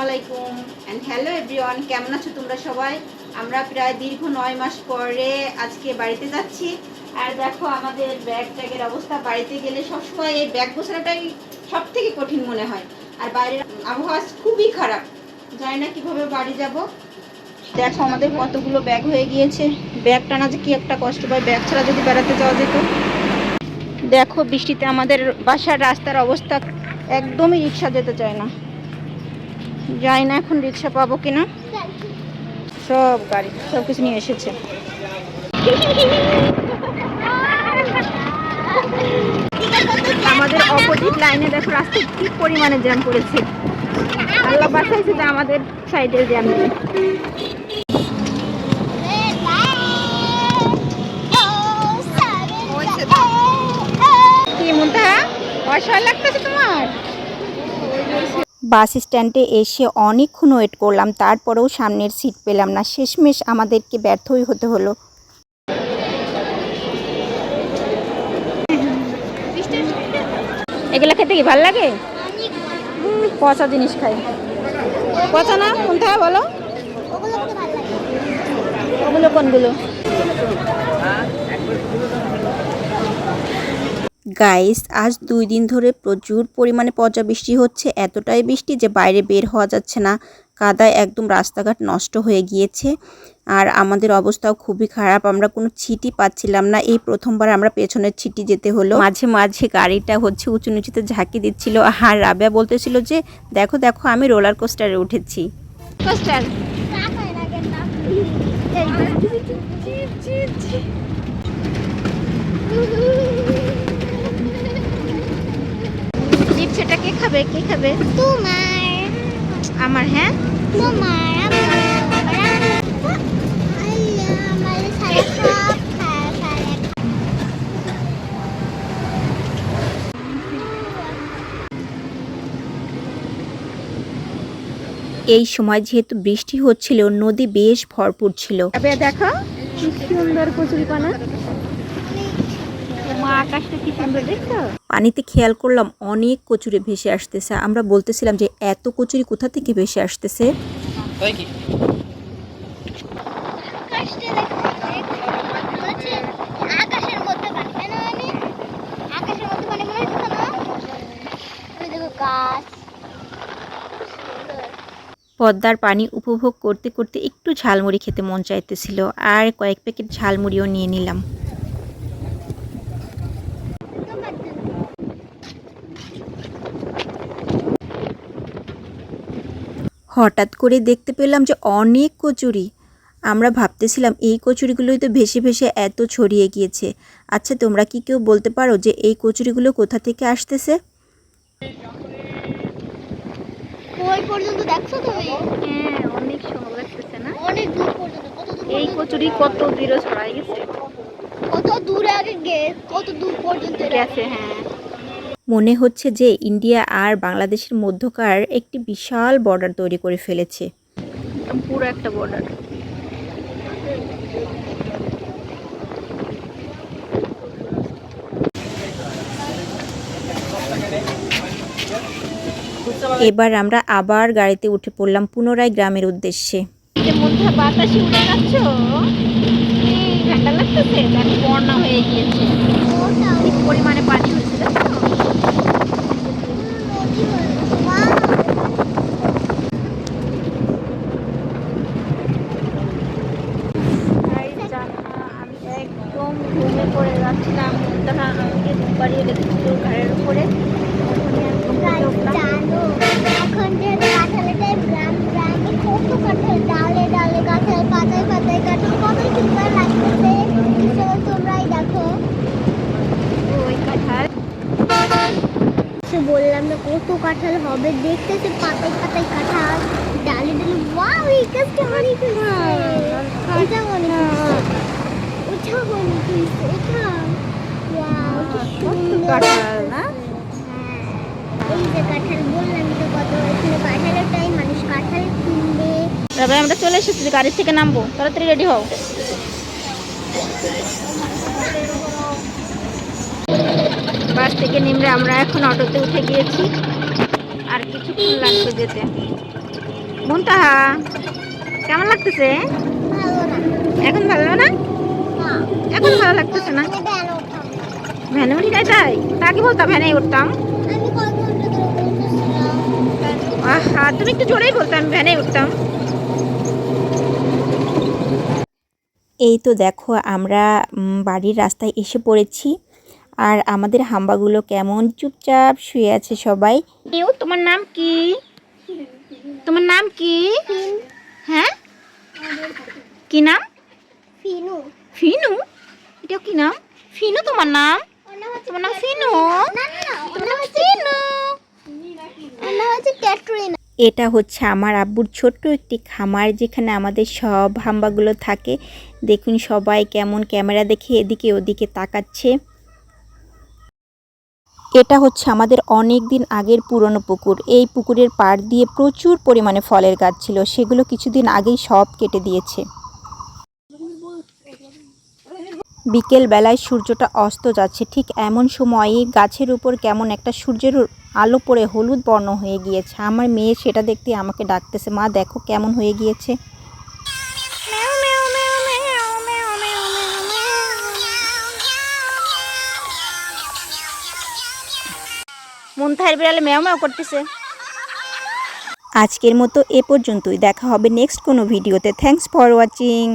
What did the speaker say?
আলাইকুম and hello everyone, কেমন আছো তোমরা সবাই? আমরা প্রায় দীর্ঘ 9 মাস পরে আজকে বাড়িতে যাচ্ছি। আর দেখো আমাদের ব্যাগ ট্যাগের অবস্থা। বাড়িতে গেলে সবসময় এই ব্যাগ গোছানোটাই সব থেকে কঠিন মনে হয়। আর বাইরের আবহাওয়া খুবই খারাপ, জানি না কীভাবে বাড়ি যাব। দেখো আমাদের কতগুলো ব্যাগ হয়ে গিয়েছে। ব্যাগ টানা যে কী একটা কষ্ট পায়, ব্যাগ ছাড়া যদি বেড়াতে যাওয়া যেত। দেখো বৃষ্টিতে আমাদের বাসার রাস্তার অবস্থা একদমই, রিক্সা যেতে চায় না। যাই না এখন রিক্সা পাবো কিনা। সব গাড়ি সব কিছু নিয়ে এসেছে। আমাদের অপোজিট লাইনে দেখো রাস্তায় কি পরিমাণে জ্যাম করেছে। আল্লাহ বাঁচাইছে যে আমাদের সাইডের জ্যাম নেই। কি মুন্তাহা অসহায় লাগতেছে তোমার? বাস স্ট্যান্ডে এসে অনেকক্ষণ ওয়েট করলাম, তারপরেও সামনের সিট পেলাম না। শেষমেশ আমাদেরকে ব্যর্থই হতে হলো। এগুলা খেতে কি ভালো লাগে? পচা জিনিস খাই। পচা না কোনটা বলো? ওগুলো কোনগুলো? গাইস, আজ 2 দিন ধরে প্রচুর পরিমাণে পচা বৃষ্টি হচ্ছে। এতটাই বৃষ্টি যে বাইরে বের হওয়া যাচ্ছে না। কাদায় একদম রাস্তাঘাট নষ্ট হয়ে গিয়েছে। আর আমাদের অবস্থাও খুবই খারাপ, আমরা কোনো ছিটি পাচ্ছিলাম না। এই প্রথমবার আমরা পেছনের ছিটি যেতে হলো। মাঝে মাঝে গাড়িটা উঁচু নিচুতে ঝাঁকি দিচ্ছিল। আর রাবেয়া বলতেছিল যে দেখো দেখো আমি রোলার কোস্টারে উঠেছি। কোস্টার সেটা কে খাবে? কে খাবে? তোমার। আমার? হ্যাঁ তোমার। এই সময় যেহেতু বৃষ্টি হচ্ছিল, নদী বেশ ভরপুর ছিল। দেখো কি সুন্দর কচুরিপানা। আকাশটা কি সুন্দর দেখছো? পানিতে খেয়াল করলাম অনেক কচুরি ভেসে আসতেছে। আমরা বলতেছিলাম যে এত কচুরি কোথা থেকে ভেসে আসতেছে। পদ্মার পানি উপভোগ করতে করতে একটু ঝালমুড়ি খেতে মন চাইতেছিল, আর কয়েক প্যাকেট ঝালমুড়িও নিয়ে নিলাম। হঠাৎ করে দেখতে পেলাম যে অনেক কচুরি। আমরা ভাবতেছিলাম এই কচুরিগুলোই তো ভেসে ভেসে এত ছড়িয়ে গিয়েছে। আচ্ছা তোমরা কি কেউ বলতে পারো যে এই কচুরিগুলো কোথা থেকে আসতেছে? ওই পর্যন্ত দেখছো তুমি? হ্যাঁ, অনেক সুন্দর লাগতেছে না? অনেক দূর পর্যন্ত। কত দূর? এই কচুরি কত দূরে ছড়াই গেছে। কত দূরে আগে কত দূর পর্যন্ত গেছে। হ্যাঁ, মনে হচ্ছে যে ইন্ডিয়া আর বাংলাদেশের মধ্যকার একটি বিশাল বর্ডার তৈরি করে ফেলেছে। পুরো একটা বর্ডার। এবার আমরা আবার গাড়িতে উঠে পড়লাম পুনরায় গ্রামের উদ্দেশ্যে। বাতাসে উড়ে যাচ্ছ, ঠান্ডা লাগতেছে। দেখো বন্যা হয়ে গিয়েছে, অনেক পরিমাণে পানি হয়েছে। আমি একদম ঘুমে পড়ে যাচ্ছিলাম। তারা আমাকে বাড়িয়ে রেখেছিল ঘরের উপরে। এখন যে কাঁঠালের গ্রাম গ্রামে কত কাঁঠাল, ডালে ডালে কাঁঠাল, পাতায় পাতায় কাঁঠাল, কত সুন্দর লাগতেছে। তোমরাই দেখো ওই কাঁঠাল বললাম না কত কাঁঠাল হবে। দেখতেছে পাতায় পাতায় কাঁঠাল, ডালে ডালে। ওয়াও, এই গাছটা অনেক এটা অনেক ওটা অনেক এটা। ওয়াও, কি সুন্দর কাঁঠাল না? এই যে কাঁঠাল বললাম তো, কত এখানে কাঁঠালের টাইম, মানুষ কাঁঠাল কিনবে। তবে আমরা চলে এসেছি, গাড়ি থেকে নামবো, তাড়াতাড়ি রেডি হও। বাস থেকে নেমে আমরা এখন অটোতে উঠে গিয়েছি। আর কিছুক্ষণ লাগবে যেতে। মুনতাহা কেমন লাগতেছে? ভালো না। এখন ভালো না? না। এখন ভালো লাগতেছে না? আমি ভ্যানে উঠতাম। ভ্যানে উঠি নাই তাই? তাকে বলতাম ভ্যানে উঠতাম। আমি কত ঘন্টা ধরে বলতেছিলাম। আহা তুমি একটু জোরেই বলতাম ভ্যানে উঠতাম। এই তো দেখো আমরা বাড়ির রাস্তায় এসে পড়েছি। আর আমাদের হাম্বাগুলো কেমন চুপচাপ শুয়ে আছে সবাই। তোমার নাম কি? তোমার নাম কি? হ্যাঁ কি নাম? ফিনু। ফিনু? এটা কি নাম? ফিনু তোমার নাম? তোমার নাম ফিনু? না না না, তোমার নাম ফিনু? ওটা হচ্ছে ক্যাটরিনা। এটা হচ্ছে আমার আব্বুর ছোট্ট একটি খামার, যেখানে আমাদের সব হাম্বাগুলো থাকে। দেখুন সবাই কেমন ক্যামেরা দেখে এদিকে ওদিকে তাকাচ্ছে। এটা হচ্ছে আমাদের অনেক দিন আগের পুরনো পুকুর। এই পুকুরের পাড় দিয়ে প্রচুর পরিমাণে ফলের গাছ ছিল, সেগুলো কিছুদিন আগেই সব কেটে দিয়েছে। বিকেল বেলায় সূর্যটা অস্ত যাচ্ছে, ঠিক এমন সময়ে গাছের উপর কেমন একটা সূর্যের আলো পড়ে হলুদ বর্ণ হয়ে গিয়েছে। আমার মেয়ে সেটা দেখতে আমাকে ডাকতেছে, মা দেখো কেমন হয়ে গিয়েছে। মুনতাহার বিড়ালে ম্যাও ম্যাও করতেছে। আজকের মতো এ পর্যন্তই, দেখা হবে নেক্সট কোনো ভিডিওতে। Thanks for watching.